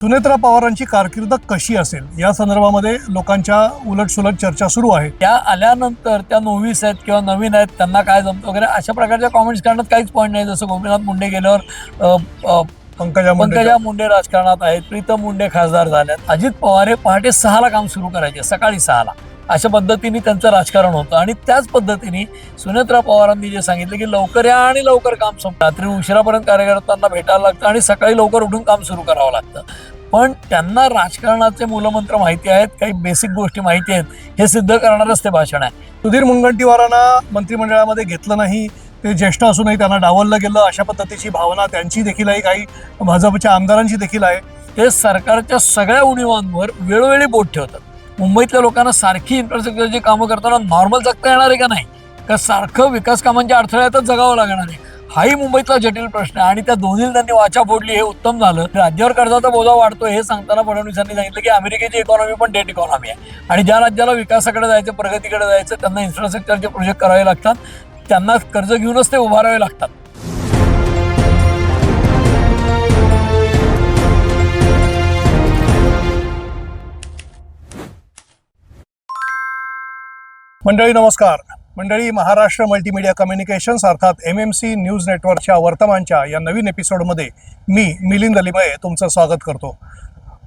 सुनेत्रा पवारांची कारकीर्द कशी असेल या संदर्भामध्ये लोकांच्या उलटसुलट चर्चा सुरू आहे. त्या आल्यानंतर त्या नोवीस आहेत किंवा नवीन आहेत त्यांना काय जमतं वगैरे अशा प्रकारच्या कॉमेंट्स करण्यात काहीच पॉईंट नाही. जसं गोपीनाथ मुंडे गेल्यावर पंकजा मुंडे राजकारणात आहेत, प्रीतम मुंडे खासदार झाल्यात, अजित पवार हे पहाटे 6ला काम सुरू करायचे, सकाळी 6ला. अशा पद्धतीने त्यांचं राजकारण होतं. आणि त्याच पद्धतीने सुनेत्रा पवारांनी जे सांगितलं की लवकर या आणि लवकर काम संपतं, रात्री उशिरापर्यंत कार्यकर्त्यांना भेटायला लागतं आणि सकाळी लवकर उठून काम सुरू करावं लागतं. पण त्यांना राजकारणाचे मूलमंत्र माहिती आहेत, काही बेसिक गोष्टी माहिती आहेत, हे सिद्ध करणारच ते भाषण आहे. सुधीर मुनगंटीवारांना मंत्रिमंडळामध्ये घेतलं नाही, ते ज्येष्ठ असूनही त्यांना डावललं गेलं, अशा पद्धतीची भावना त्यांची देखील आहे, काही भाजपच्या आमदारांची देखील आहे. ते सरकारच्या सगळ्या उणीवांवर वेळोवेळी बोट ठेवतात. मुंबईतल्या लोकांना सारखी इन्फ्रास्ट्रक्चरची कामं करताना नॉर्मल जगता येणार आहे का नाही, का सारखं विकास कामांच्या अडथळ्यातच जगावं लागणार आहे, हाही मुंबईतला जटिल प्रश्न आहे. आणि त्या दोन्हीला त्यांनी वाचा फोडली, हे उत्तम झालं. राज्यावर कर्जाचा बोजा वाढतो हे सांगताना फडणवीसांनी सांगितलं की अमेरिकेची इकॉनॉमी पण डेट इकॉनॉमी आहे, आणि ज्या राज्याला विकासाकडे जायचं, प्रगतीकडे जायचं, त्यांना इन्फ्रास्ट्रक्चरचे प्रोजेक्ट करावे लागतात, त्यांना कर्ज घेऊनच ते उभारावे लागतात. मंडळी नमस्कार. मंडळी, महाराष्ट्र मल्टीमीडिया कम्युनिकेशन्स अर्थात MMC न्यूज नेटवर्कच्या वर्तमानच्या या नवीन एपिसोडमध्ये मी मिलिंद अलिमये तुमचं स्वागत करतो.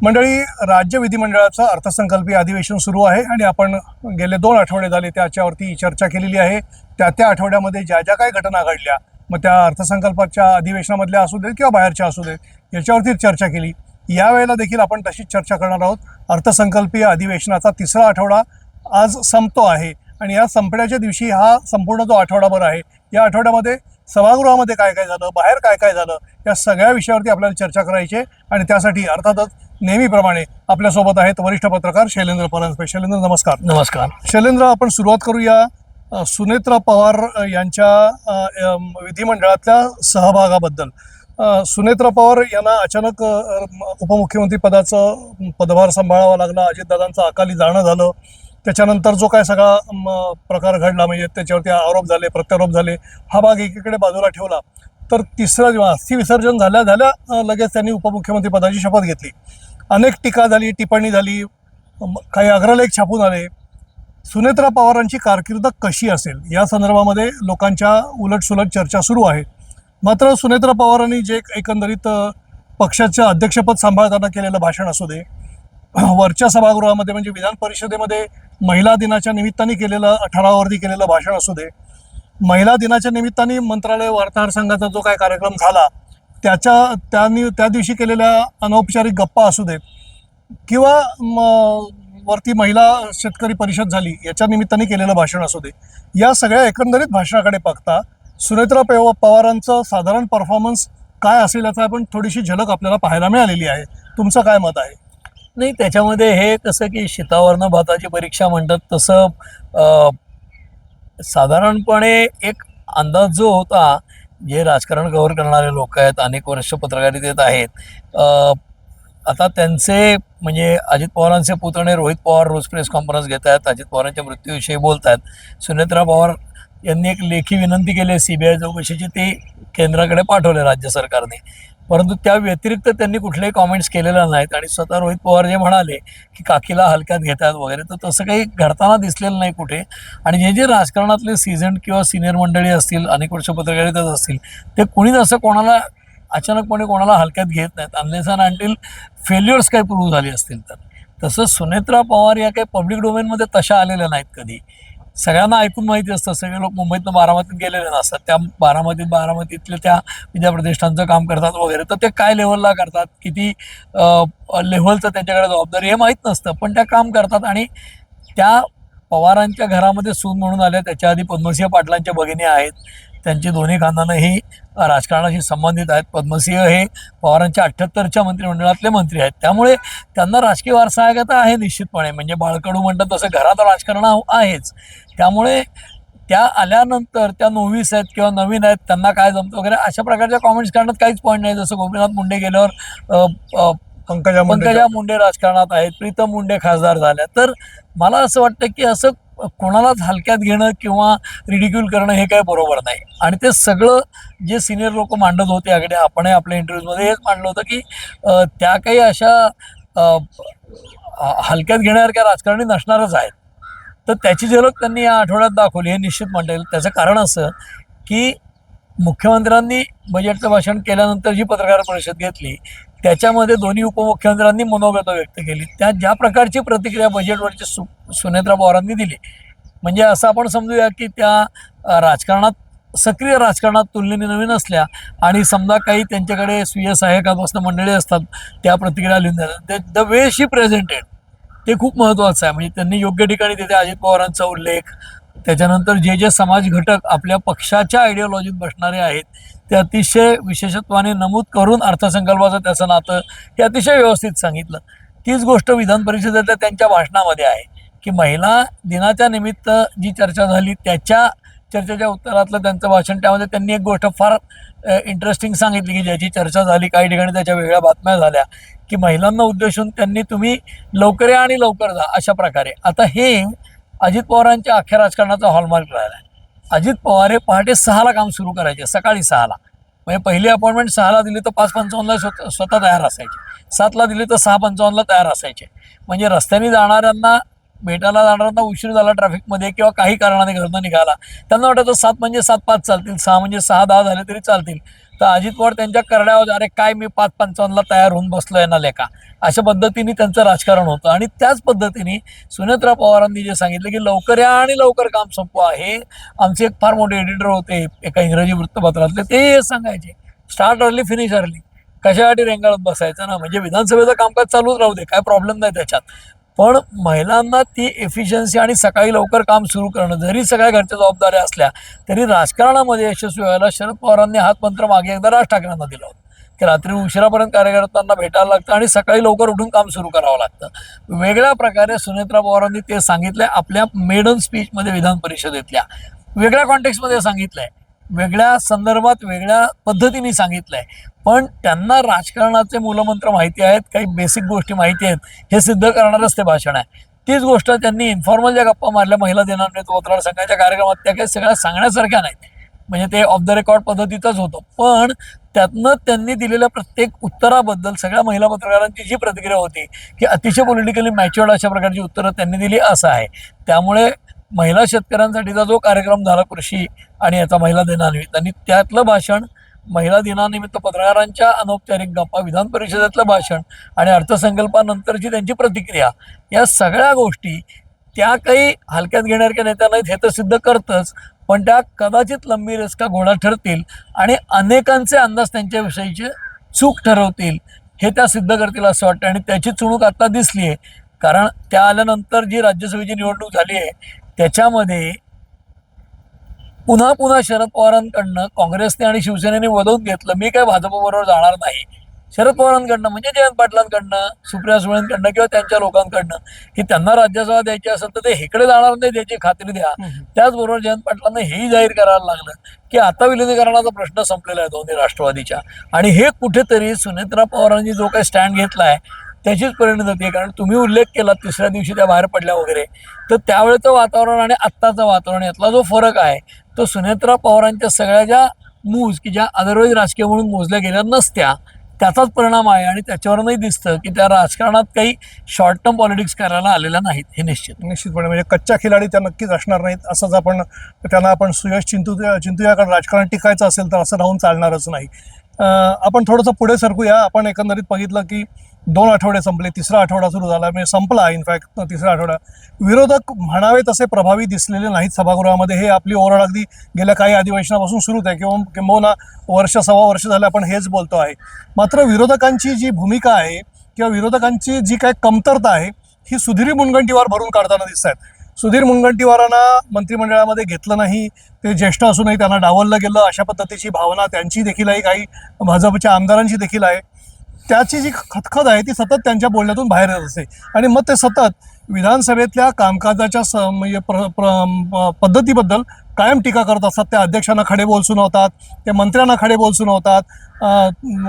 मंडळी, राज्य विधिमंडळाचं अर्थसंकल्पीय अधिवेशन सुरू आहे आणि आपण गेले 2 आठवडे झाले त्याच्यावरती चर्चा केलेली आहे. त्या आठवड्यामध्ये ज्या ज्या काही घटना घडल्या, मग त्या अर्थसंकल्पाच्या अधिवेशनामधल्या असू देत किंवा बाहेरच्या असू देत, याच्यावरती चर्चा केली. यावेळेला देखील आपण तशीच चर्चा करणार आहोत. अर्थसंकल्पीय अधिवेशनाचा 3रा आठवडा आज संपतो आहे आणि या संपण्याच्या दिवशी हा संपूर्ण जो आठवडाभर आहे, या आठवड्यामध्ये सभागृहामध्ये काय काय झालं, बाहेर काय काय झालं, या सगळ्या विषयावरती आपल्याला चर्चा करायची आहे. आणि त्यासाठी अर्थातच नेहमीप्रमाणे आपल्यासोबत आहेत वरिष्ठ पत्रकार शैलेंद्र परांजपे. शैलेंद्र नमस्कार. नमस्कार. शैलेंद्र, आपण सुरुवात करूया सुनेत्रा पवार यांच्या विधिमंडळातल्या सहभागाबद्दल. सुनेत्रा पवार यांना अचानक उपमुख्यमंत्री पदाचं पदभार सांभाळावा लागला. अजितदादांचं अकाली जाणं झालं. त्याच्यानंतर जो काय सगळा प्रकार घडला, म्हणजे त्याच्यावरती आरोप झाले, प्रत्यारोप झाले, हा भाग एकीकडे बाजूला ठेवला, तर तिसरा जेव्हा अस्थि विसर्जन झाल्या लगेच त्यांनी उपमुख्यमंत्री पदाची शपथ घेतली. अनेक टीका झाली, टिप्पणी झाली, काही अग्रलेख छापून आले. सुनेत्रा पवारांची कारकीर्द कशी असेल या संदर्भामध्ये लोकांच्या उलटसुलट चर्चा सुरू आहे. मात्र सुनेत्रा पवारांनी जे एकंदरीत पक्षाचं अध्यक्षपद सांभाळताना केलेलं भाषण असू दे, वरच्या सभागृहामध्ये म्हणजे विधान परिषदेमध्ये महिला दिनाच्या निमित्ताने केलेलं ठरावावरती केलेलं भाषण असू दे, महिला दिनाच्या निमित्ताने मंत्रालय वार्ताहर संघाचा जो काय कार्यक्रम झाला त्या दिवशी केलेल्या अनौपचारिक गप्पा असू देत, किंवा वरती महिला शेतकरी परिषद झाली याच्या निमित्ताने केलेलं भाषण असू दे, या सगळ्या एकंदरीत भाषणाकडे बघता सुनेत्रा पवारांचं साधारण परफॉर्मन्स काय असेल याचा आपण थोडीशी झलक आपल्याला पाहायला मिळालेली आहे. तुमचं काय मत आहे? नाही, त्याच्यामध्ये हे कसं की शीतावरनं भाताची परीक्षा म्हणतात तसं साधारणपणे एक अंदाज जो होता, जे राजकारण कव्हर करणारे लोक आहेत, अनेक वर्ष पत्रकारितेत आहेत, आता त्यांचे म्हणजे अजित पवारांचे पुतणे रोहित पवार रोज प्रेस कॉन्फरन्स घेत आहेत, अजित पवारांच्या मृत्यूविषयी बोलत आहेत. सुनेत्रा पवार यांनी एक लेखी विनंती केली आहे CBI चौकशीची, ते केंद्राकडे पाठवले राज्य सरकारने, परंतु त्या व्यतिरिक्त त्यांनी कुठलेही कॉमेंट्स केलेल्या नाहीत. आणि स्वतः रोहित पवार जे म्हणाले की काकीला हलक्यात घेतात वगैरे, तर तसं काही घडताना दिसलेलं नाही कुठे. आणि जे राजकारणातले सीझन किंवा सिनियर मंडळी असतील, अनेक वर्ष पत्रकारितेत असतील, ते कुणीच असं कोणाला अचानकपणे कोणाला हलक्यात घेत नाहीत, अनलेस अँड अंटिल फेल्युअर्स काही प्रूव्ह झाली असतील तर. तसं सुनेत्रा पवार या काही पब्लिक डोमेनमध्ये तशा आलेल्या नाहीत कधी. सगळ्यांना ऐकून माहिती असतं, सगळे लोक मुंबईतनं बारामतीत गेलेले नसतात, त्या बारामतीतल्या त्या विद्याप्रतिष्ठानचं काम करतात वगैरे, तर ते काय लेवलला करतात, किती लेव्हलचं त्यांच्याकडे जबाबदारी हे माहीत नसतं, पण त्या काम करतात. आणि त्या पवारांच्या घरामध्ये सून म्हणून आल्या, त्याच्या आधी पद्मसिंह पाटलांच्या भगिनी आहेत, त्यांची दोन्ही खानदानंही राजकारणाशी संबंधित आहेत. पद्मसिंह हे पवारांच्या 78च्या मंत्रिमंडळातले मंत्री आहेत, त्यामुळे त्यांना राजकीय वारसा आहे निश्चितपणे. म्हणजे बाळकडू म्हणतात तसं घरात राजकारण आहेच. त्यामुळे त्या आल्यानंतर त्या नोवीस आहेत किंवा नवीन आहेत त्यांना काय जमतं वगैरे अशा प्रकारच्या कॉमेंट्स करण्यात काहीच पॉईंट नाही. जसं गोपीनाथ मुंडे गेल्यावर पंकजा मुंडे राजकारणात आहेत, प्रीतम मुंडे खासदार झाल्या. तर मला असं वाटतं की असं कोणालाच हलक्यात घेणं किंवा रिडिक्यूल करणं हे काही बरोबर नाही. आणि ते सगळं जे सिनियर लोक मांडत होते, अगदी आपण आपल्या इंटरव्ह्यूजमध्ये हेच मांडलं होतं की त्या काही अशा हलक्यात घेण्यासारख्या राजकारणी नसणारच आहेत. तर त्याची झलक त्यांनी या आठवड्यात दाखवली हे निश्चित म्हणता येईल. त्याचं कारण असं की मुख्यमंत्र्यांनी बजेटचं भाषण केल्यानंतर जी पत्रकार परिषद घेतली त्याच्यामध्ये दोन्ही उपमुख्यमंत्र्यांनी मनोगत व्यक्त केली. त्या ज्या प्रकारची प्रतिक्रिया बजेटवरची सुनेत्रा पवारांनी दिली, म्हणजे असं आपण समजूया की त्या राजकारणात सक्रिय राजकारणात तुलनेने नवीन असल्या आणि समजा काही त्यांच्याकडे स्वीय सहाय्यकापासून मंडळी असतात त्या प्रतिक्रिया लिहून देतात. द वे शी प्रेझेंटेड ते खूप महत्त्वाचं आहे. म्हणजे त्यांनी योग्य ठिकाणी तिथे अजित पवारांचा उल्लेख, त्याच्यानंतर जे जे समाज घटक आपल्या पक्षाच्या आयडिओलॉजीत बसणारे आहेत ते अतिशय विशेषत्वाने नमूद करून अर्थसंकल्पाचं त्याचं नातं हे अतिशय व्यवस्थित सांगितलं. तीच गोष्ट विधान परिषदेतल्या त्यांच्या भाषणामध्ये आहे की महिला दिनाच्या निमित्त जी चर्चा झाली त्याच्या चर्चेच्या उत्तरातलं त्यांचं भाषण, त्यामध्ये त्यांनी एक गोष्ट फार इंटरेस्टिंग सांगितली की ज्याची चर्चा झाली, काही ठिकाणी त्याच्या वेगळ्या बातम्या झाल्या की महिलांना उद्देशून त्यांनी तुम्ही लवकर या आणि लवकर जा अशा प्रकारे. आता हे अजित पवारांच्या अख्ख्या राजकारणाचा हॉलमार्क राहिला आहे. अजित पवार हे पहाटे 6ला काम सुरू करायचे, सकाळी 6ला. म्हणजे पहिली अपॉइंटमेंट 6ला दिली तर 5:55ला स्वतः तयार असायचे, 7ला दिली तर 6:55ला तयार असायचे. म्हणजे रस्त्याने जाणाऱ्यांना, भेटायला जाणाऱ्यांना उशीर झाला ट्रॅफिकमध्ये किंवा काही कारणाने घरनं निघाला, त्यांना वाटतं 7 म्हणजे 7:05 चालतील, 6 म्हणजे 6:10 झाले तरी चालतील. तर अजित पवार त्यांच्या करड्यावर, अरे काय मी 5:55ला तयार होऊन बसलोय ना लेका, अशा पद्धतीने त्यांचं राजकारण होतं. आणि त्याच पद्धतीने सुनेत्रा पवारांनी जे सांगितलं की लवकर या आणि लवकर काम संपवा, हे आमचे एक फार मोठे एडिटर होते एका इंग्रजी वृत्तपत्रातले, ते सांगायचे स्टार्ट अर्ली फिनिश अर्ली. कशासाठी रेंगाळत बसायचं ना, म्हणजे विधानसभेचं कामकाज चालूच राहू दे, काय प्रॉब्लेम नाही त्याच्यात. पण महिलांना ती एफिशियन्सी आणि सकाळी लवकर काम सुरू करणं, जरी सगळ्या घरच्या जबाबदाऱ्या असल्या तरी राजकारणामध्ये यशस्वी व्हायला शरद पवारांनी हात मंत्र मागे एकदा राज ठाकरेंना दिला होता की रात्री उशिरापर्यंत कार्यकर्त्यांना भेटायला लागतं आणि सकाळी लवकर उठून काम सुरू करावं लागतं. वेगळ्या प्रकारे सुनेत्रा पवारांनी ते सांगितलंय आपल्या मेडन स्पीचमध्ये विधान परिषदेतल्या, वेगळ्या कॉन्टेक्स्टमध्ये सांगितलंय, वेगळ्या संदर्भात वेगळ्या पद्धतीने सांगितलंय. पण त्यांना राजकारणाचे मूलमंत्र माहिती आहेत, काही बेसिक गोष्टी माहिती आहेत, हे सिद्ध करणारच ते भाषण आहे. तीच गोष्ट त्यांनी इन्फॉर्मल ज्या गप्पा मारल्या महिला दिनानिमित्त मतदारसंघाच्या कार्यक्रमात, त्या काही सगळ्या सांगण्यासारख्या नाहीत. म्हणजे ते ऑफ द रेकॉर्ड पद्धतीचंच होतं. पण त्यातनं त्यांनी दिलेल्या प्रत्येक उत्तराबद्दल सगळ्या महिला पत्रकारांची जी प्रतिक्रिया होती की अतिशय पॉलिटिकली मॅच्युअर्ड अशा प्रकारची उत्तरं त्यांनी दिली असं आहे. त्यामुळे महिला शेतकऱ्यांसाठीचा जो कार्यक्रम झाला कृषी आणि याचा महिला दिनानिमित्त, आणि त्यातलं भाषण, महिला दिनानिमित्त पत्रकारांच्या अनौपचारिक गप्पा, विधान परिषदेतलं भाषण आणि अर्थसंकल्पानंतरची त्यांची प्रतिक्रिया, या सगळ्या गोष्टी त्या काही हलक्यात घेण्यासारख्या नेत्या नाहीत हे तर सिद्ध करतच, पण त्या कदाचित लंबी रेस का घोडा ठरतील आणि अनेकांचे अंदाज त्यांच्याविषयीचे चूक ठरवतील, हे त्या सिद्ध करतील असं वाटतं. आणि त्याची चुणूक आता दिसली आहे, कारण त्या आल्यानंतर जी राज्यसभेची निवडणूक झाली आहे त्याच्यामध्ये पुन्हा पुन्हा शरद पवारांकडनं काँग्रेसने आणि शिवसेनेने वदवून घेतलं, मी काय भाजपबरोबर जाणार नाही. शरद पवारांकडनं म्हणजे जयंत पाटलांकडनं, सुप्रिया सुळेंकडनं किंवा त्यांच्या लोकांकडनं की त्यांना राज्यसभा द्यायची असेल तर ते इकडे जाणार नाही, त्याची खात्री द्या. त्याचबरोबर जयंत पाटलांना हेही जाहीर करायला लागलं की आता विलिनीकरणाचा प्रश्न संपलेला आहे दोन्ही राष्ट्रवादीच्या. आणि हे कुठेतरी सुनेत्रा पवारांनी जो काही स्टँड घेतला आहे त्याचीच परिणती होती. कारण तुम्ही उल्लेख केला तिसऱ्या दिवशी त्या बाहेर पडल्या वगैरे, तर त्यावेळेचं वातावरण आणि आत्ताचं वातावरण यातला जो फरक आहे तो सुनेत्रा पवारांच्या सगळ्या ज्या मूव्ज की ज्या अदरवाईज राजकीय म्हणून मोजल्या गेल्या नसत्या त्याचाच परिणाम आहे. आणि त्याच्यावरूनही दिसतं की त्या राजकारणात काही शॉर्ट टर्म पॉलिटिक्स करायला आलेल्या नाहीत, हे निश्चितपणे. म्हणजे कच्च्या खिलाडी त्या नक्कीच असणार नाहीत. असंच आपण त्यांना आपण सुयश चिंतूया, कारण राजकारण टिकायचं असेल तर असं राहून चालणारच नाही. आपण थोडंसं पुढे सरकूया. आपण एकंदरीत बघितलं की 2 आठवडे संपले, तिसरा आठवडा सुरू झाला, म्हणजे संपला इनफॅक्ट तिसरा आठवडा. विरोधक म्हणावे तसे प्रभावी दिसलेले नाहीत सभागृहामध्ये. हे आपली ओव्हरऑल अगदी गेल्या काही अधिवेशनापासून सुरूच आहे किंबहुना वर्ष सव्वा वर्ष झाले आपण हेच बोलतो आहे. मात्र विरोधकांची जी भूमिका आहे किंवा विरोधकांची जी काय कमतरता आहे ही सुधीर मुनगंटीवार भरून काढताना दिसत आहेत. सुधीर मुनगंटीवारांना मंत्रिमंडळामध्ये घेतलं नाही, ते ज्येष्ठ असूनही त्यांना डावललं गेलं अशा पद्धतीची भावना त्यांची देखील आहे, काही भाजपच्या आमदारांची देखील आहे. त्याची जी खतखत आहे ती सतत त्यांच्या बोलण्यातून बाहेर येत असते आणि मग ते सतत विधानसभेतल्या कामकाजाच्या म्हणजे पद्धतीबद्दल कायम टीका करत असतात. त्या अध्यक्षांना खडे बोल सुनावतात, ते मंत्र्यांना खडे बोल सुनावतात.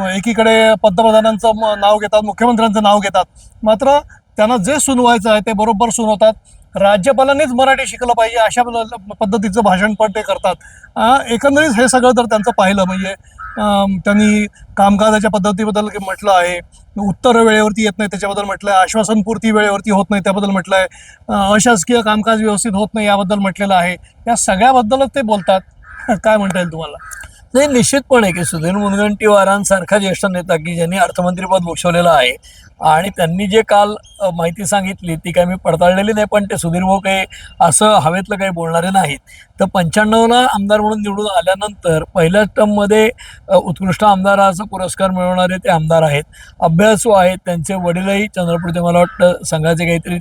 एकीकडे पंतप्रधानांचं नाव घेतात, मुख्यमंत्र्यांचं नाव घेतात, मात्र त्यांना जे सुनवायचं आहे ते बरोबर सुनवतात. राज्यपालांनीच मराठी शिकलं पाहिजे अशा पद्धतीचं भाषण पण ते करतात. एकंदरीत हे सगळं जर त्यांचं पाहिलं म्हणजे त्यांनी कामकाजाच्या पद्धतीबद्दल म्हटलं आहे, उत्तर वेळेवरती येत नाही त्याच्याबद्दल म्हटलं आहे, आश्वासनपूर्ती वेळेवरती होत नाही त्याबद्दल म्हटलं आहे, अशासकीय कामकाज व्यवस्थित होत नाही याबद्दल म्हटलेलं आहे. या सगळ्याबद्दलच ते बोलतात. काय म्हणता येईल तुम्हाला? नाही, निश्चितपणे की सुधीर मुनगंटीवारांसारखा ज्येष्ठ नेता की ज्यांनी अर्थमंत्रीपद भूषवलेलं आहे आणि त्यांनी जे काल माहिती सांगितली ती काही मी पडताळलेली नाही, पण ते सुधीर भाऊ काही असं हवेतलं काही बोलणारे नाहीत. तर 95ला आमदार म्हणून निवडून आल्यानंतर पहिल्याच टर्ममध्ये उत्कृष्ट आमदाराचा पुरस्कार मिळवणारे ते आमदार आहेत, अभ्यासू आहेत. त्यांचे वडीलही चंद्रपूरचे मला वाटतं संघाचे काहीतरी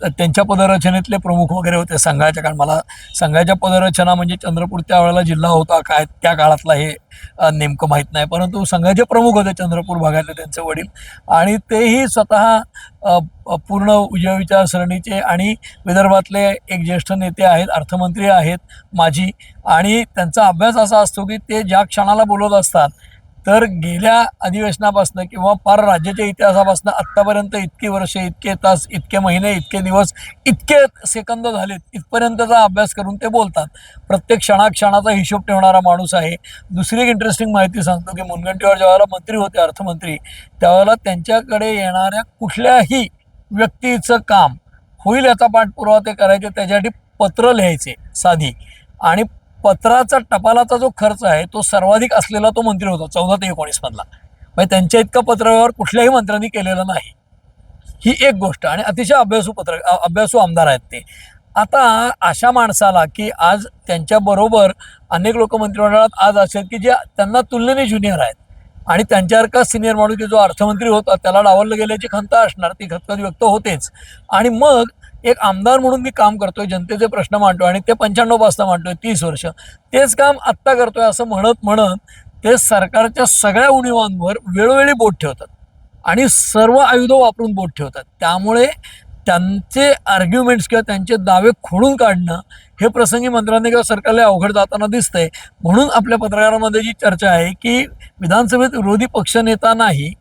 त्यांच्या पदरचनेतले प्रमुख वगैरे होते संघाच्या. कारण मला संघाच्या पदरचना म्हणजे चंद्रपूर त्यावेळेला जिल्हा होता काय त्या काळातला हे नेमकं माहीत नाही, परंतु संघाचे प्रमुख होते चंद्रपूर भागातले त्यांचे वडील. आणि तेही स्वतः पूर्ण उजव्या विचारसरणीचे आणि विदर्भातले एक ज्येष्ठ नेते आहेत, अर्थमंत्री आहेत माजी. आणि त्यांचा अभ्यास असा असतो की ते ज्या क्षणाला बोलत असतात तर गेल्या अधिवेशनापासून किंवा पार राज्याच्या इतिहासापासून आत्तापर्यंत इतकी वर्षे, इतके तास, इतके महिने, इतके दिवस, इतके सेकंद झालेत इथपर्यंतचा अभ्यास करून ते बोलतात. प्रत्येक क्षणाक्षणाचा हिशोब ठेवणारा माणूस आहे. दुसरी एक इंटरेस्टिंग माहिती सांगतो की मुनगंटीवार ज्यावेळेला मंत्री होते अर्थमंत्री त्यावेळेला त्यांच्याकडे येणाऱ्या कुठल्याही व्यक्तीचं काम होईल याचा पाठपुरावा ते करायचे. त्याच्यासाठी पत्र लिहायचे साधी, आणि पत्राचा टपालाचा जो खर्च आहे तो सर्वाधिक असलेला तो मंत्री होता 14 ते 19 मधला. म्हणजे त्यांच्या इतका पत्रव्यवहार कुठल्याही मंत्र्यांनी केलेला नाही. ही एक गोष्ट. आणि अतिशय अभ्यासू आमदार आहेत ते. आता अशा माणसाला की आज त्यांच्याबरोबर अनेक लोक मंत्रिमंडळात आज असे आहेत की जे त्यांना तुलनेने ज्युनियर आहेत आणि त्यांच्यासारखा सिनियर माणूस की जो अर्थमंत्री होता त्याला डावललं गेल्याची खंत असणार, ती खंत व्यक्त होतेच. आणि मग एक आमदार म्हणून मी काम करतोय, जनतेचे प्रश्न मांडतोय आणि ते 95 पासून मांडतोय 30 वर्ष, तेच काम आत्ता करतोय असं म्हणत ते सरकारच्या सगळ्या उणीवांवर वेळोवेळी बोट ठेवतात आणि सर्व आयुधं वापरून बोट ठेवतात. त्यामुळे त्यांचे आर्ग्युमेंट्स किंवा त्यांचे दावे खोडून काढणं हे प्रसंगी मंत्र्यांनी किंवा सरकारला अवघड जाताना दिसतंय. म्हणून आपल्या पत्रकारामध्ये जी चर्चा आहे की विधानसभेत विरोधी पक्षनेता नाही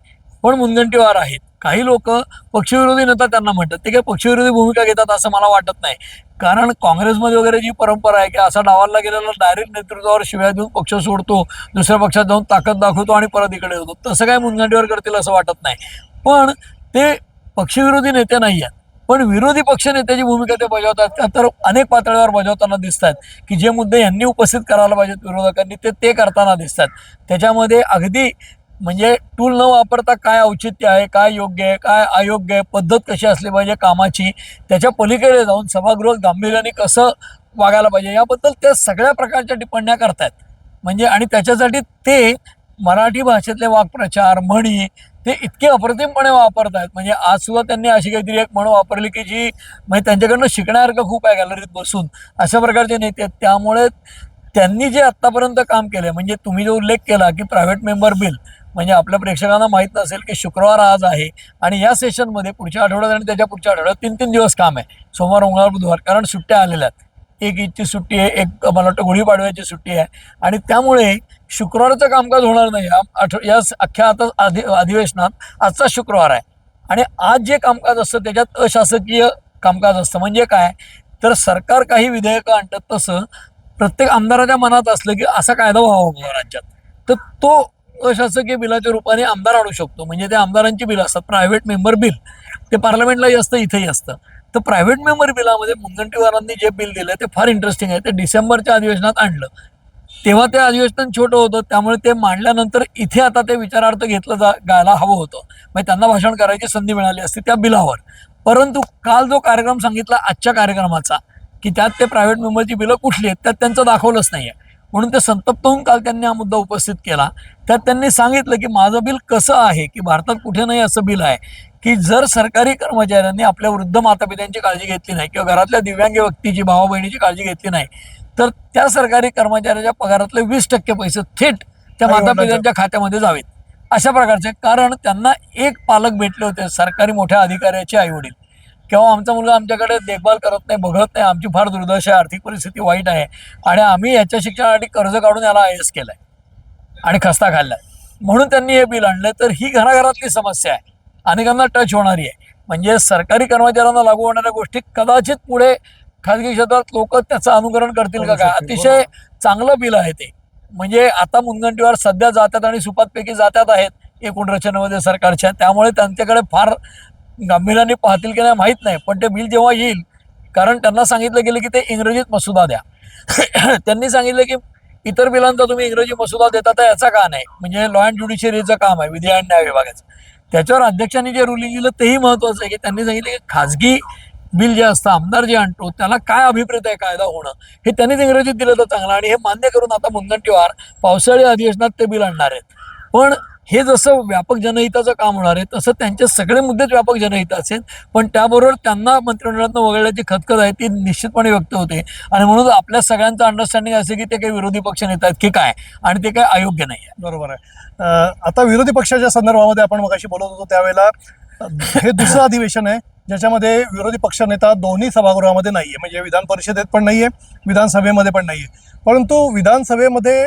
पण मुनगंटीवार आहेत. काही लोक पक्षविरोधी नेता त्यांना म्हणतात, ते काही पक्षविरोधी भूमिका घेतात असं मला वाटत नाही. कारण काँग्रेसमध्ये वगैरे जी परंपरा आहे की असा डावाला गेलेला डायरेक्ट नेतृत्वावर शिव्या देऊन पक्ष सोडतो, दुसऱ्या पक्षात जाऊन ताकद दाखवतो आणि परत इकडे होतो, तसं काय मुनगंटीवार करतील असं वाटत नाही. पण ते पक्षविरोधी नेते नाही आहेत, पण विरोधी पक्ष नेत्याची भूमिका ते बजावतात. तर अनेक पातळीवर बजावताना दिसतात की जे मुद्दे यांनी उपस्थित करायला पाहिजेत विरोधकांनी ते करताना दिसतात. त्याच्यामध्ये अगदी म्हणजे टूल न वापरता काय औचित्य आहे, काय योग्य आहे, काय अयोग्य आहे, पद्धत कशी असली पाहिजे कामाची, त्याच्या पलीकडे जाऊन सभागृह गांभीर्याने कसं वागायला पाहिजे याबद्दल ते सगळ्या प्रकारच्या टिप्पण्या करतायत. म्हणजे आणि त्याच्यासाठी ते मराठी भाषेतले वाक्प्रचार म्हणी ते इतके अप्रतिमपणे वापरतायत. म्हणजे आज सुद्धा त्यांनी अशी काहीतरी एक म्हण वापरली की जी म्हणजे त्यांच्याकडनं शिकण्यासारखं खूप आहे गॅलरीत बसून, अशा प्रकारचे नेते आहेत. त्यामुळे त्यांनी जे आत्तापर्यंत काम केलं म्हणजे तुम्ही जो उल्लेख केला की प्रायव्हेट मेंबर बिल, म्हणजे आपल्या प्रेक्षकांना माहीत नसेल की शुक्रवार आज आहे आणि या सेशनमध्ये पुढच्या आठवड्यात आणि त्याच्या पुढच्या आठवड्यात 3-3 दिवस काम आहे, सोमवार, मंगळवार, बुधवार, कारण सुट्ट्या आलेल्या आहेत. एक ईदची सुट्टी आहे, एक मला वाटतं गुढीपाडव्याची सुट्टी आहे आणि त्यामुळे शुक्रवारचं कामकाज होणार नाही. या अख्ख्या आता अधिवेशनात आजचा शुक्रवार आहे आणि आज जे कामकाज असतं त्याच्यात अशासकीय कामकाज असतं. म्हणजे काय तर सरकार काही विधेयकं आणतात तसं प्रत्येक आमदाराच्या मनात असलं की असा कायदा व्हावा राज्यात, तर तो अशासकीय बिलाच्या रूपाने आमदार आणू शकतो. म्हणजे ते आमदारांची बिल असतात, प्रायव्हेट मेंबर बिल, ते पार्लमेंटलाही असतं इथेही असतं. तर प्रायव्हेट मेंबर बिलामध्ये मुनगंटीवारांनी जे बिल दिलं ते फार इंटरेस्टिंग आहे. ते डिसेंबरच्या अधिवेशनात आणलं, तेव्हा ते अधिवेशन छोटं होतं, त्यामुळे ते मांडल्यानंतर इथे आता ते विचारार्थ घेतलं गायला हवं होतं, म्हणजे त्यांना भाषण करायची संधी मिळाली असती त्या बिलावर. परंतु काल जो कार्यक्रम सांगितला आजच्या कार्यक्रमाचा की त्यात ते प्रायव्हेट मेंबरची बिलं कुठली आहेत त्यात त्यांचं दाखवलंच नाही आहे. म्हणून ते संतप्त होऊन काल त्यांनी हा मुद्दा उपस्थित केला. त्यात त्यांनी सांगितलं की माझं बिल कसं आहे की भारतात कुठे नाही असं बिल आहे की जर सरकारी कर्मचाऱ्यांनी आपल्या वृद्ध मातापित्यांची काळजी घेतली नाही किंवा घरातल्या दिव्यांग व्यक्तीची भावा बहिणीची काळजी घेतली नाही तर त्या सरकारी कर्मचाऱ्याच्या पगारातले 20% पैसे थेट त्या मातापित्यांच्या खात्यामध्ये जावेत, अशा प्रकारचे. कारण त्यांना एक पालक भेटले होते सरकारी मोठ्या अधिकाऱ्याचे आईवडील किंवा आमचा मुलगा आमच्याकडे देखभाल करत नाही, बघत नाही, आमची फार दुर्दशा आहे, आर्थिक परिस्थिती वाईट आहे आणि आम्ही याच्या शिक्षणासाठी कर्ज काढून याला IAS केलाय आणि खस्ता खाल्लाय म्हणून त्यांनी हे बिल आणलंय. तर ही घराघरातली समस्या आहे, अनेकांना टच होणारी आहे. म्हणजे सरकारी कर्मचाऱ्यांना लागू होणाऱ्या गोष्टी कदाचित पुढे खाजगी क्षेत्रात लोक त्याचं अनुकरण करतील का काय. अतिशय चांगलं बिल आहे ते. म्हणजे आता मुनगंटीवार सध्या जात्यात आणि सुपातपैकी जात्यात आहेत एकूण रचनेमध्ये सरकारच्या, त्यामुळे त्यांच्याकडे फार गांभीर्याने पाहतील की नाही माहीत नाही. पण ते बिल जेव्हा येईल, कारण त्यांना सांगितलं गेलं की ते इंग्रजीत मसुदा द्या त्यांनी सांगितलं की इतर बिलांचा तुम्ही इंग्रजी मसुदा देता तर याचा का नाही. म्हणजे लॉ अँड ज्युडिशियरीचं काम आहे, विधी आणि न्याय विभागाचं. त्याच्यावर अध्यक्षांनी जे रुलिंग दिलं तेही महत्वाचं आहे की त्यांनी सांगितलं की खाजगी बिल जे असतं, आमदार जे आणतो त्याला काय अभिप्रेत आहे कायदा होणं, हे त्यांनीच इंग्रजीत दिलं तर चांगलं. आणि हे मान्य करून आता मुनगंटीवार पावसाळी अधिवेशनात ते बिल आणणार आहेत. पण हे जसं व्यापक जनहिताचं काम होणार आहे तसं त्यांचे सगळे मुद्देच व्यापक जनहिताचे आहेत. पण त्याबरोबर त्यांना मंत्रिमंडळातनं वगळण्याची खतखत आहे ती निश्चितपणे व्यक्त होते. आणि म्हणून आपल्या सगळ्यांचं अंडरस्टँडिंग असे की ते काही विरोधी पक्ष नेता आहेत की काय, आणि ते काय अयोग्य नाही आहे. बरोबर आहे. आता विरोधी पक्षाच्या संदर्भामध्ये आपण मगाशी बोलत होतो त्यावेळेला हे दुसरं अधिवेशन आहे ज्याच्यामध्ये विरोधी पक्षनेता दोन्ही सभागृहामध्ये नाहीये. म्हणजे विधान परिषदेत पण नाहीये, विधानसभेमध्ये पण नाहीये. परंतु विधानसभेमध्ये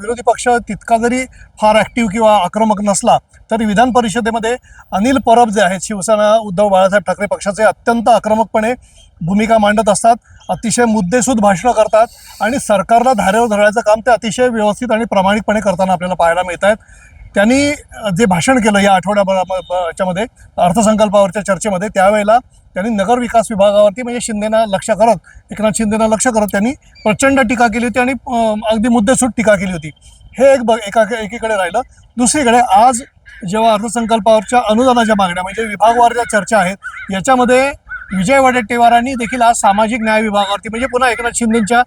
विरोधी पक्ष तितका जरी फार ऍक्टिव्ह किंवा आक्रमक नसला तरी विधान परिषदेमध्ये अनिल परब जे आहेत, शिवसेना उद्धव बाळासाहेब ठाकरे पक्षाचे, अत्यंत आक्रमकपणे भूमिका मांडत असतात, अतिशय मुद्देसूद भाषणं करतात आणि सरकारला धारेवर धरण्याचं काम ते अतिशय व्यवस्थित आणि प्रामाणिकपणे करताना आपल्याला पाहायला मिळत आहेत. त्यांनी जे भाषण केलं या आठवड्याच्यामध्ये अर्थसंकल्पावरच्या चर्चेमध्ये, त्यावेळेला त्यांनी नगर विकास विभागावरती म्हणजे शिंदेना लक्ष करत, एकनाथ शिंदेना लक्ष करत त्यांनी प्रचंड टीका केली होती आणि अगदी मुद्देसूद टीका केली होती. हे एकीकडे राहिलं. दुसरीकडे आज जेव्हा अर्थसंकल्पावरच्या अनुदानाच्या मागण्या म्हणजे विभागवार ज्या चर्चा आहेत, याच्यामध्ये विजय वडेट्टीवारांनी देखील आज सामाजिक न्याय विभागावरती म्हणजे पुन्हा एकनाथ शिंदेच्या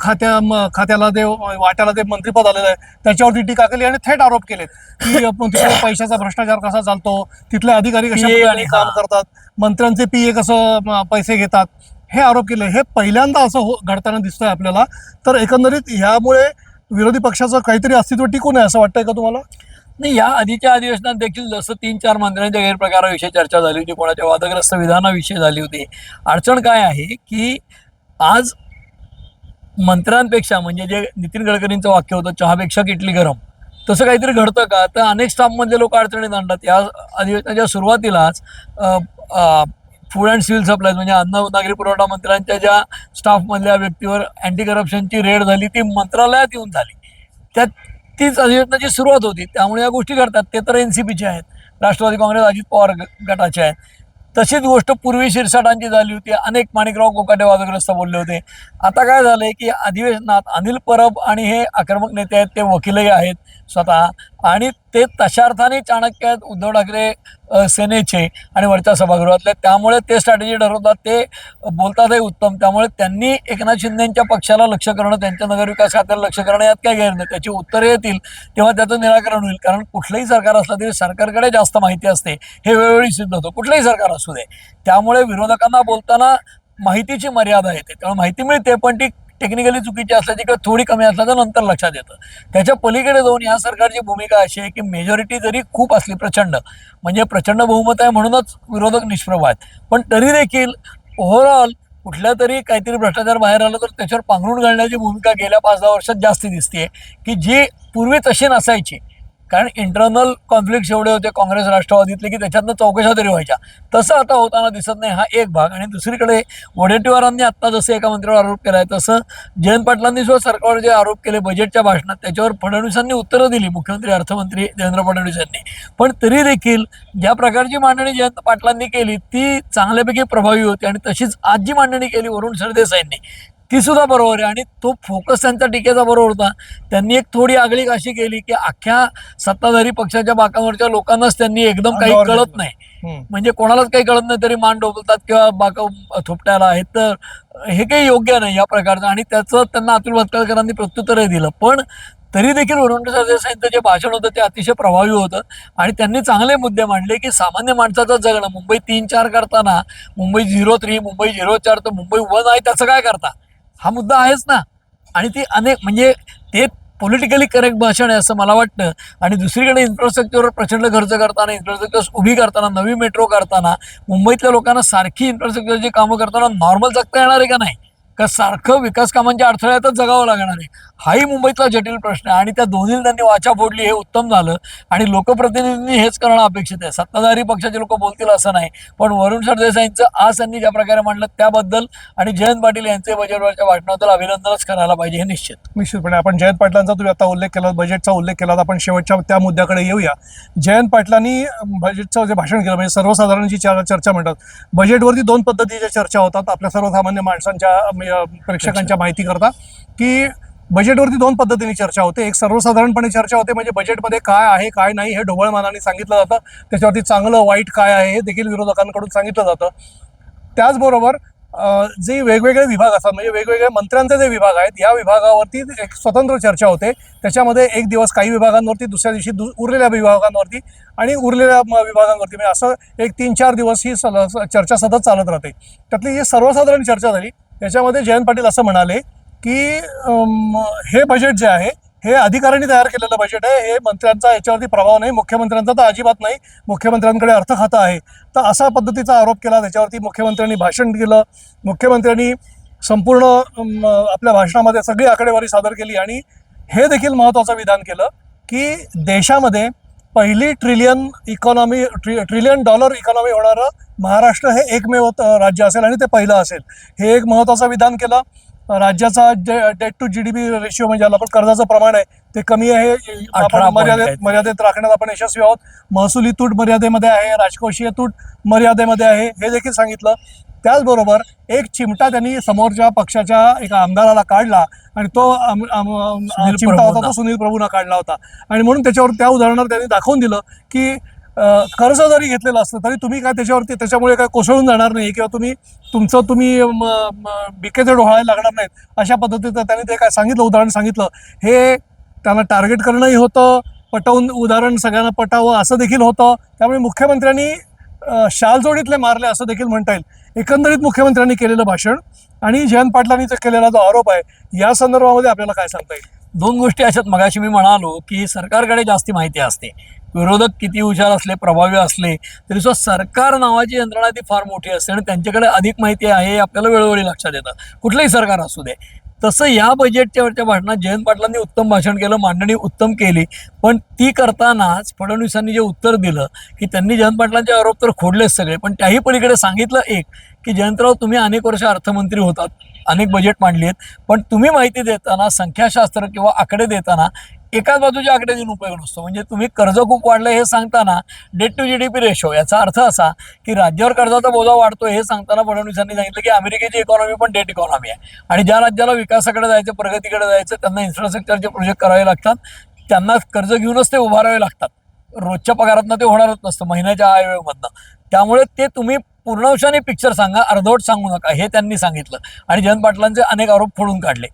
खात्याला ते वाट्याला ते मंत्रिपद आलेलं आहे त्याच्यावरती टीका केली आणि थेट आरोप केलेत की तिकडे पैशाचा भ्रष्टाचार कसा चालतो, तिथले अधिकारी कशा प्रकारे काम करतात, मंत्र्यांचे PA कसं पैसे घेतात, हे आरोप केले. हे पहिल्यांदा असं घडताना दिसतंय आपल्याला. तर एकंदरीत ह्यामुळे विरोधी पक्षाचं काहीतरी अस्तित्व टिकून आहे असं वाटतंय का तुम्हाला? नाही, या आधीच्या अधिवेशनात देखील जसं 3-4 मंत्र्यांच्या गैरप्रकाराविषयी चर्चा झाली होती, कोणाच्या वादग्रस्त विधानाविषयी झाली होती. अडचण काय आहे की आज मंत्र्यांपेक्षा, म्हणजे जे नितीन गडकरींचं वाक्य होतं चहापेक्षा किटली गरम, तसं काहीतरी घडतं का? तर अनेक स्टाफमधले लोक अडचणीत आणतात. या अधिवेशनाच्या सुरुवातीलाच फूड अँड सिव्हिल सप्लायज म्हणजे अन्न नागरी पुरवठा मंत्र्यांच्या ज्या स्टाफमधल्या व्यक्तीवर अँटी करप्शनची रेड झाली, ती मंत्रालयात येऊन झाली. तीच अधिवेशनाची सुरुवात होती. त्यामुळे या गोष्टी घडतात. ते तर NCPचे आहेत, राष्ट्रवादी काँग्रेस अजित पवार गटाचे आहेत. तशीच गोष्ट पूर्वी शिरसाटांची झाली होती. अनेक माणिकराव कोकाटे वादग्रस्त बोलले होते. आता काय झालंय की अधिवेशनात अनिल परब आणि हे आक्रमक नेते आहेत, ते वकीलही आहेत स्वतः, आणि ते तशा अर्थाने चाणक्य आहेत उद्धव ठाकरे सेनेचे आणि वरच्या सभागृहातले. त्यामुळे ते स्ट्रॅटेजी ठरवतात, ते बोलतातही उत्तम. त्यामुळे त्यांनी एकनाथ शिंदेच्या पक्षाला लक्ष करणं, त्यांच्या नगरविकास खात्याला लक्ष करणं यात काय गैर नाही. त्याची उत्तरे येतील तेव्हा त्याचं निराकरण होईल. कारण कुठलंही सरकार असलं तरी सरकारकडे जास्त माहिती असते, हे वेळोवेळी सिद्ध होतं, कुठलंही सरकार असू दे. त्यामुळे विरोधकांना बोलताना माहितीची मर्यादा येते. त्यामुळे माहिती मिळते, पण ती टेक्निकली चुकीची असल्याची किंवा थोडी कमी असल्याचं नंतर लक्षात येतं. त्याच्या पलीकडे जाऊन या सरकारची भूमिका अशी आहे की मेजॉरिटी जरी खूप असली, प्रचंड म्हणजे प्रचंड बहुमत आहे म्हणूनच विरोधक निष्प्रभ आहेत, पण तरी देखील ओव्हरऑल कुठल्या तरी काहीतरी भ्रष्टाचार बाहेर आलं तर त्याच्यावर पांघरून घालण्याची भूमिका गेल्या 5-10 वर्षात जास्ती दिसते, की जी पूर्वी तशी नसायची. कारण इंटरनल कॉन्फ्लिक्ट एवढे होते काँग्रेस राष्ट्रवादीतले की त्याच्यातनं चौकशा तरी व्हायच्या. तसं आता होताना दिसत नाही. हा एक भाग. आणि दुसरीकडे वडेट्टीवारांनी आत्ता जसं एका मंत्र्यावर आरोप केला आहे, तसं जयंत पाटलांनी सुद्धा सरकारवर जे आरोप केले बजेटच्या भाषणात, त्याच्यावर फडणवीसांनी उत्तरं दिली, मुख्यमंत्री अर्थमंत्री देवेंद्र फडणवीस यांनी. पण तरी देखील ज्या प्रकारची मांडणी जयंत पाटलांनी केली ती चांगल्यापैकी प्रभावी होती, आणि तशीच आज जी मांडणी केली वरुण सरदेसाईंनी ती सुद्धा बरोबर आहे. आणि तो फोकस त्यांचा टीकेचा बरोबर होता. त्यांनी एक थोडी आगळीक अशी केली की अख्ख्या सत्ताधारी पक्षाच्या बाकावरच्या लोकांनाच त्यांनी एकदम काही कळत नाही, म्हणजे कोणालाच काही कळत नाही तरी मान डोबलतात किंवा बाका थोपटायला आहेत, तर हे काही योग्य नाही या प्रकारचं. आणि त्याचं त्यांना अतुल भातखळकरांनी प्रत्युत्तरही दिलं. पण तरी देखील वरुण सरदेसाईंचं जे भाषण होतं ते अतिशय प्रभावी होतं आणि त्यांनी चांगले मुद्दे मांडले की सामान्य माणसाचं जगणं, मुंबई 3-4 करताना मुंबई 03, मुंबई 04 तर मुंबई 1 आहे, त्याचं काय करता, हा मुद्दा आहेच ना. आणि ती अनेक म्हणजे ते पॉलिटिकली करेक्ट भाषण आहे असं मला वाटतं. आणि दुसरीकडे इन्फ्रास्ट्रक्चरवर प्रचंड खर्च करताना, इन्फ्रास्ट्रक्चर उभी करताना, नवी मेट्रो करताना, मुंबईतल्या लोकांना सारखी इन्फ्रास्ट्रक्चरची कामं करताना नॉर्मल जगता येणार आहे का नाही, का सारखं विकास कामांच्या अडथळ्यातच जगावं लागणार आहे, हाही मुंबईतला जटिल प्रश्न आहे. आणि त्या दोन्हीला त्यांनी वाचा फोडली, हे उत्तम झालं. आणि लोकप्रतिनिधींनी हेच करणं अपेक्षित आहे. सत्ताधारी पक्षाचे लोक बोलतील असं नाही, पण वरुण सरदेसाईंचं आज त्यांनी ज्या प्रकारे मांडलं त्याबद्दल आणि जयंत पाटील यांचे बजेटवरच्या भाषणाबद्दल अभिनंदनच करायला पाहिजे, हे निश्चितपणे. आपण जयंत पाटलांचा तुम्ही आता उल्लेख केला, बजेटचा उल्लेख केला, आपण शेवटच्या त्या मुद्द्याकडे येऊया. जयंत पाटलांनी बजेटचं जे भाषण केलं, म्हणजे सर्वसाधारण जी चर्चा म्हणतात, बजेटवरती दोन पद्धतीच्या चर्चा होतात आपल्या सर्वसामान्य माणसांच्या प्रेक्षकांच्या माहिती करता, की बजेटवरती दोन पद्धतीने चर्चा होते. एक सर्वसाधारणपणे चर्चा होते, म्हणजे बजेटमध्ये काय आहे काय नाही हे ढोबळमानाने सांगितलं जातं, त्याच्यावरती चांगलं वाईट काय आहे हे देखील विरोधकांकडून सांगितलं जातं. त्याचबरोबर जे वेगवेगळे विभाग असतात, म्हणजे वेगवेगळ्या मंत्र्यांचे जे विभाग आहेत, या विभागावरती एक स्वतंत्र चर्चा होते. त्याच्यामध्ये एक दिवस काही विभागांवरती, दुसऱ्या दिवशी उरलेल्या विभागांवरती, आणि उरलेल्या विभागांवरती, म्हणजे असं एक 3-4 दिवस ही चर्चा सतत चालत राहते. त्यातली जी सर्वसाधारण चर्चा झाली त्याच्यामध्ये जयंत पाटील असं म्हणाले की हे बजेट जे आहे हे अधिकाऱ्यांनी तयार केलेलं बजेट आहे, हे मंत्र्यांचा याच्यावरती प्रभाव नाही, मुख्यमंत्र्यांचा तर अजिबात नाही, मुख्यमंत्र्यांकडे अर्थ खातं आहे. तर असा पद्धतीचा आरोप केला. त्याच्यावरती मुख्यमंत्र्यांनी भाषण केलं. मुख्यमंत्र्यांनी संपूर्ण आपल्या भाषणामध्ये सगळी आकडेवारी सादर केली आणि हे देखील महत्त्वाचं विधान केलं की देशामध्ये पहिली ट्रिलियन डॉलर इकॉनॉमी होणारं महाराष्ट्र हे एकमेव राज्य असेल आणि ते पहिलं असेल. हे एक महत्त्वाचं विधान केलं. राज्याचा डेट टू GDP रेशिओ, म्हणजे आपण कर्जाचं प्रमाण आहे ते कमी आहे, आपण मर्यादेत राखण्यात आपण यशस्वी आहोत. महसुली तूट मर्यादेमध्ये आहे, राजकोषीय तूट मर्यादेमध्ये आहे, हे देखील सांगितलं. त्याचबरोबर एक चिमटा त्यांनी समोरच्या पक्षाच्या एका आमदाराला काढला आणि तो चिमटा होता तो सुनील प्रभूंना काढला होता. आणि म्हणून त्याच्यावर त्या उदाहरणावर त्यांनी दाखवून दिलं की कर्ज जरी घेतलेलं असलं तरी तुम्ही काय त्याच्यामुळे काय कोसळून जाणार नाही, किंवा तुम्ही बिकेचे डोहाळे लागणार नाहीत, अशा पद्धतीचं त्यांनी ते काय सांगितलं, उदाहरण सांगितलं. हे त्यांना टार्गेट करणंही होतं, पटवून उदाहरण सगळ्यांना पटावं असं देखील होतं. त्यामुळे मुख्यमंत्र्यांनी शालजोडीतले मारले असं देखील म्हणता येईल. एकंदरीत मुख्यमंत्र्यांनी केलेलं भाषण आणि जयंत पाटलांनी केलेला जो आरोप आहे या संदर्भामध्ये आपल्याला काय सांगता येईल? दोन गोष्टी अशात. मगाशी मी म्हणालो की सरकारकडे जास्ती माहिती असते. विरोधक किती हुशार असले, प्रभावी असले तरी सुद्धा सरकार नावाची यंत्रणा ती फार मोठी असते आणि त्यांच्याकडे अधिक माहिती आहे हे आपल्याला वेळोवेळी लक्षात येतं, कुठलंही सरकार असू दे. तसं या बजेटच्या भाषणात जयंत पाटलांनी उत्तम भाषण केलं, मांडणी उत्तम केली. पण ती करतानाच फडणवीसांनी जे उत्तर दिलं की त्यांनी जयंत पाटलांचे आरोप तर खोडलेच सगळे, पण त्याही पलीकडे सांगितलं एक की जयंतराव तुम्ही अनेक वर्ष अर्थमंत्री होतात, अनेक बजेट मांडली आहेत, पण तुम्ही माहिती देताना संख्याशास्त्र किंवा आकडे देताना एकाच बाजूचे आकडे देऊन उपयोग नसतो. म्हणजे तुम्ही कर्ज खूप वाढलं हे सांगताना डेट टू GDP रेशो, याचा अर्थ असा की राज्यावर कर्जाचा बोजा वाढतो हे सांगताना फडणवीसांनी सांगितलं की अमेरिकेची इकॉनॉमी पण डेट इकॉनॉमी आहे आणि ज्या राज्याला विकासाकडे जायचं, प्रगतीकडे जायचं, त्यांना इन्फ्रास्ट्रक्चरचे प्रोजेक्ट करावे लागतात, त्यांना कर्ज घेऊनच ते उभारावे लागतात. रोजच्या पगारातनं ते होणारच नसतं, महिन्याच्या आयव्ययमधनं. त्यामुळे ते तुम्ही पूर्णांशाने पिक्चर सांगा, अर्धवट सांगू नका, हे त्यांनी सांगितलं आणि जयंत पाटलांचे अनेक आरोप फोडून काढले.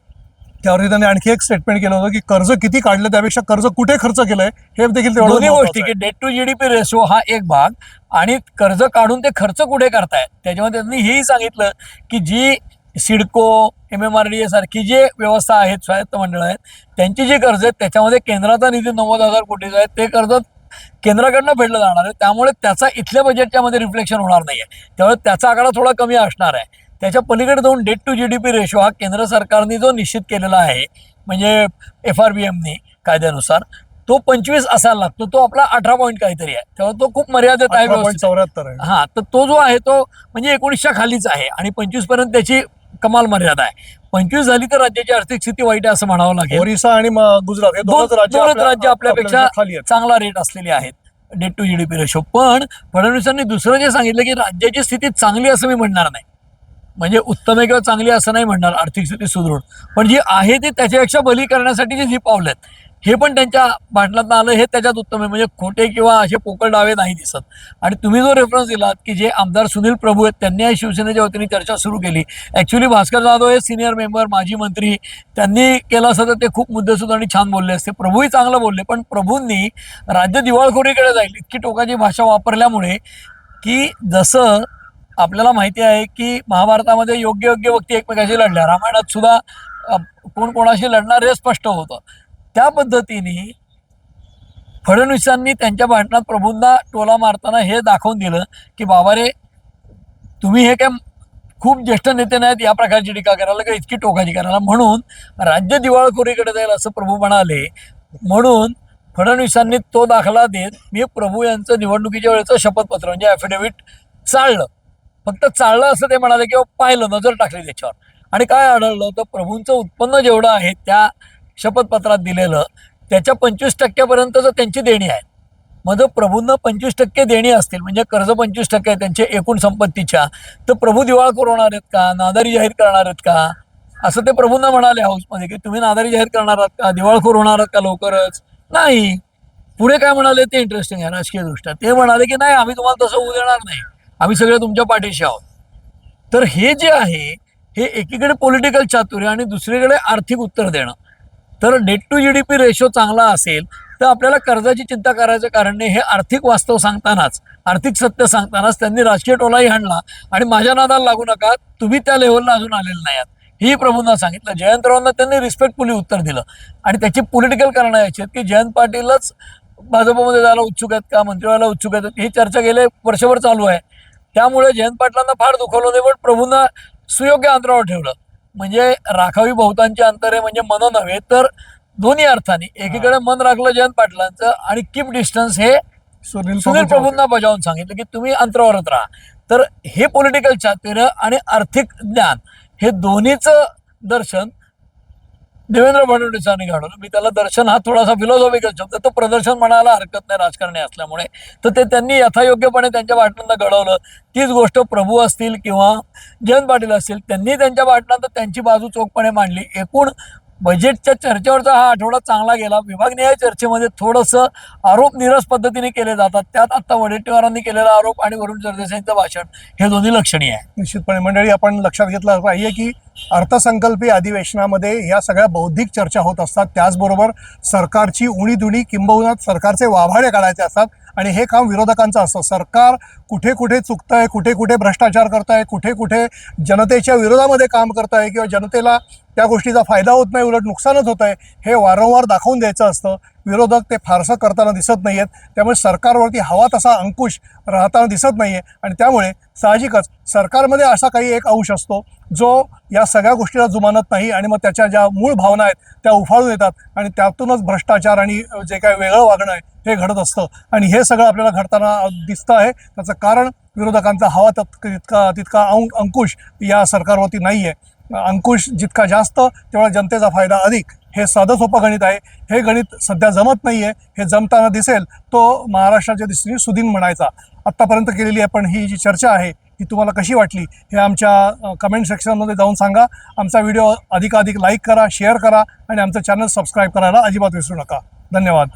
त्यावरती त्यांनी आणखी एक स्टेटमेंट केलं होतं की कर्ज किती काढलं त्यापेक्षा कर्ज कुठे खर्च केलंय हे देखील दोन्ही गोष्टी, की डेट टू GDP रेशो हा एक भाग आणि कर्ज काढून ते खर्च कुठे करतायत. त्याच्यामध्ये त्यांनी हेही सांगितलं की जी सिडको, MMRDA सारखी जे व्यवस्था आहेत, स्वायत्त मंडळ आहेत, त्यांची जी कर्ज आहेत त्याच्यामध्ये केंद्राचा निधी 90,000 कोटीचा आहे, ते कर्ज केंद्राकडनं फेडलं जाणार आहे. त्यामुळे त्याचा इथल्या बजेटच्या मध्ये रिफ्लेक्शन होणार नाहीये, त्यामुळे त्याचा आकडा थोडा कमी असणार आहे. त्याच्या पलीकडे जाऊन डेट टू GDP रेशो हा केंद्र सरकारने जो निश्चित केलेला आहे, म्हणजे FRBMने कायद्यानुसार, तो 25 असायला लागतो, तो आपला 18 पॉईंट काहीतरी आहे, तेव्हा तो खूप मर्यादित आहे, 74 आहे. हा, तर तो जो आहे तो म्हणजे 19च्या खालीच आहे आणि 25 पर्यंत त्याची कमाल मर्यादा आहे. 25 झाली तर राज्याची आर्थिक स्थिती वाईट आहे असं म्हणावं लागेल. ओरिसा आणि गुजरात हे दोनच राज्य आपल्यापेक्षा चांगला रेट असलेली आहेत डेट टू GDP रेशो. पण फडणवीसांनी दुसरं जे सांगितलं की राज्याची स्थिती चांगली असं मी म्हणणार नाही, म्हणजे उत्तम किंवा चांगली असं नाही म्हणणार, आर्थिक स्थिती सुदृढ, पण जी आहे ती त्याच्यापेक्षा भली करण्यासाठी जी पावलं आहेत हे पण त्यांच्या भाषणात आलं, हे त्याच्यात उत्तम आहे. म्हणजे खोटे किंवा असे पोकळ डावे नाही दिसत. आणि तुम्ही जो रेफरन्स दिलात की जे आमदार सुनील प्रभू आहेत त्यांनी आज शिवसेनेच्या वतीने चर्चा सुरू केली. ॲक्च्युली भास्कर जाधव हे सिनियर मेंबर, माजी मंत्री, त्यांनी केलं असतं तर ते खूप मुद्देसूद आणि छान बोलले असते. प्रभूही चांगलं बोलले, पण प्रभूंनी राज्य दिवाळखोरीकडे जाईल इतकी टोकाची भाषा वापरल्यामुळे, की जसं आपल्याला माहिती आहे की महाभारतामध्ये योग्य व्यक्ती एकमेकाशी लढल्या, रामायणात सुद्धा कोण कोणाशी लढणार हे स्पष्ट होतं. त्या पद्धतीने फडणवीसांनी त्यांच्या भाषणात प्रभूंना टोला मारताना हे दाखवून दिलं की बाबा रे, तुम्ही हे काय खूप ज्येष्ठ नेते नाहीत या प्रकारची टीका करायला का इतकी टोकाची करायला, म्हणून राज्य दिवाळखोरीकडे जाईल असं प्रभू म्हणाले. म्हणून फडणवीसांनी तो दाखला देत मी प्रभू यांचं निवडणुकीच्या वेळेचं शपथपत्र म्हणजे ॲफिडेव्हिट चाललं, फक्त चाललं असं ते म्हणाले किंवा पाहिलं, नजर टाकली त्याच्यावर. आणि काय आढळलं तर प्रभूंचं उत्पन्न जेवढं आहे त्या शपथपत्रात दिलेलं त्याच्या 25% त्यांची देणी आहे. मग जर प्रभूंना 25% देणी असतील म्हणजे कर्ज 25% आहे त्यांच्या एकूण संपत्तीच्या, तर प्रभू दिवाळखोर होणार आहेत का, नादारी जाहीर करणार आहेत का, असं ते प्रभूंना म्हणाले हाऊसमध्ये की तुम्ही नादारी जाहीर करणार आहात का, दिवाळखोर होणार आहात का लवकरच. नाही. पुढे काय म्हणाले ते इंटरेस्टिंग आहे राजकीय दृष्ट्या. ते म्हणाले की नाही, आम्ही तुम्हाला तसं होऊ देणार नाही, आम्ही सगळे तुमच्या पाठीशी आहोत. तर हे जे आहे हे एकीकडे पॉलिटिकल चातुर्य आणि दुसरीकडे आर्थिक उत्तर देणं. तर डेट टू GDP रेशो चांगला असेल तर आपल्याला कर्जाची चिंता करायचं कारण नाही. हे आर्थिक वास्तव सांगतानाच, आर्थिक सत्य सांगतानाच त्यांनी राजकीय टोलाही हाणला आणि माझ्या नादाला लागू नका, तुम्ही त्या लेव्हलला अजून आलेले नाही आहात ही प्रभूंना सांगितलं. जयंतरावांना त्यांनी रिस्पेक्टफुली उत्तर दिलं आणि त्याची पॉलिटिकल कारणं याची आहेत की जयंत पाटीलच भाजपमध्ये जायला उत्सुक आहेत का, मंत्री व्हायला उत्सुक आहेत, ही चर्चा गेले वर्षभर चालू आहे. त्यामुळे जयंत पाटलांना फार दुखवलं होते, पण प्रभूंना सुयोग्य अंतरावर ठेवलं. म्हणजे राखावी बहुतांची अंतरे म्हणजे मन नव्हे तर दोन्ही अर्थाने. एकीकडे मन राखलं जयंत पाटलांचं आणि कीप डिस्टन्स हे सुनील प्रभूंना बजावून सांगितलं की तुम्ही अंतरावरच राहा. तर हे पॉलिटिकल चातुर्य आणि आर्थिक ज्ञान हे दोन्हीचं दर्शन देवेंद्र फडणवीसांनी घडवलं. मी त्याला दर्शन हा थोडासा फिलॉसॉफिकल शब्द, तो प्रदर्शन म्हणायला हरकत नाही राजकारणी असल्यामुळे. तर ते त्यांनी यथायोग्यपणे त्यांच्या भाषणांना घडवलं. तीच गोष्ट प्रभू असतील किंवा जयंत पाटील असतील, त्यांनी त्यांच्या भाषणात त्यांची बाजू चोखपणे मांडली. एकूण बजेटच्या चर्चेवरचा हा आठवडा चांगला गेला. विभागनिहाय चर्चेमध्ये थोडंसं आरोप निरस पद्धतीने केले जातात, त्यात आता वडेट्टीवारांनी केलेला आरोप आणि वरुण सरदेसाईंचं भाषण हे दोन्ही लक्षणीय आहे. निश्चितपणे मंडळी, आपण लक्षात घेतलं पाहिजे की अर्थसंकल्पीय अधिवेशनामध्ये ह्या सगळ्या बौद्धिक चर्चा होत असतात. त्याचबरोबर सरकारची उणीधुणी किंबहुना सरकारचे वाभाडे काढायचे असतात आणि हे काम विरोधकांचं असतं. सरकार कुठे कुठे चुकतंय, कुठे कुठे भ्रष्टाचार करताय, कुठे कुठे जनतेच्या विरोधामध्ये काम करताय किंवा जनतेला त्या गोष्टीचा फायदा होत नाही, उलट नुकसानच होत आहे, हे वारंवार दाखवून द्यायचं असतं. विरोधक ते फारसं करताना दिसत नाही आहेत. त्यामुळे सरकारवरती हवा तसा अंकुश राहताना दिसत नाही आहे आणि त्यामुळे साहजिकच सरकारमध्ये असा काही एक अंश असतो जो या सगळ्या गोष्टीला जुमानत नाही आणि मग त्याच्या ज्या मूळ भावना आहेत त्या उफाळून येतात आणि त्यातूनच भ्रष्टाचार आणि जे काही वेगळं वागणं आहे हे घडत असतं. आणि हे सगळं आपल्याला घडताना दिसतं आहे. त्याचं कारण विरोधकांचा हवा तितका अंकुश या सरकारवरती नाही आहे. अंकुश जितका जास्त तेवढा जनतेचा फायदा अधिक, हे साधं सोपं गणित आहे. हे गणित सध्या जमत नाही आहे. हे जमताना दिसेल तो महाराष्ट्राच्या दृष्टीने सुदीन म्हणायचा. आत्तापर्यंत केलेली आपण ही जी चर्चा आहे ही तुम्हाला कशी वाटली हे आमच्या कमेंट सेक्शनमध्ये जाऊन सांगा. आमचा व्हिडिओ अधिकाधिक लाईक करा, शेअर करा आणि आमचं चॅनल सबस्क्राईब करायला अजिबात विसरू नका. धन्यवाद.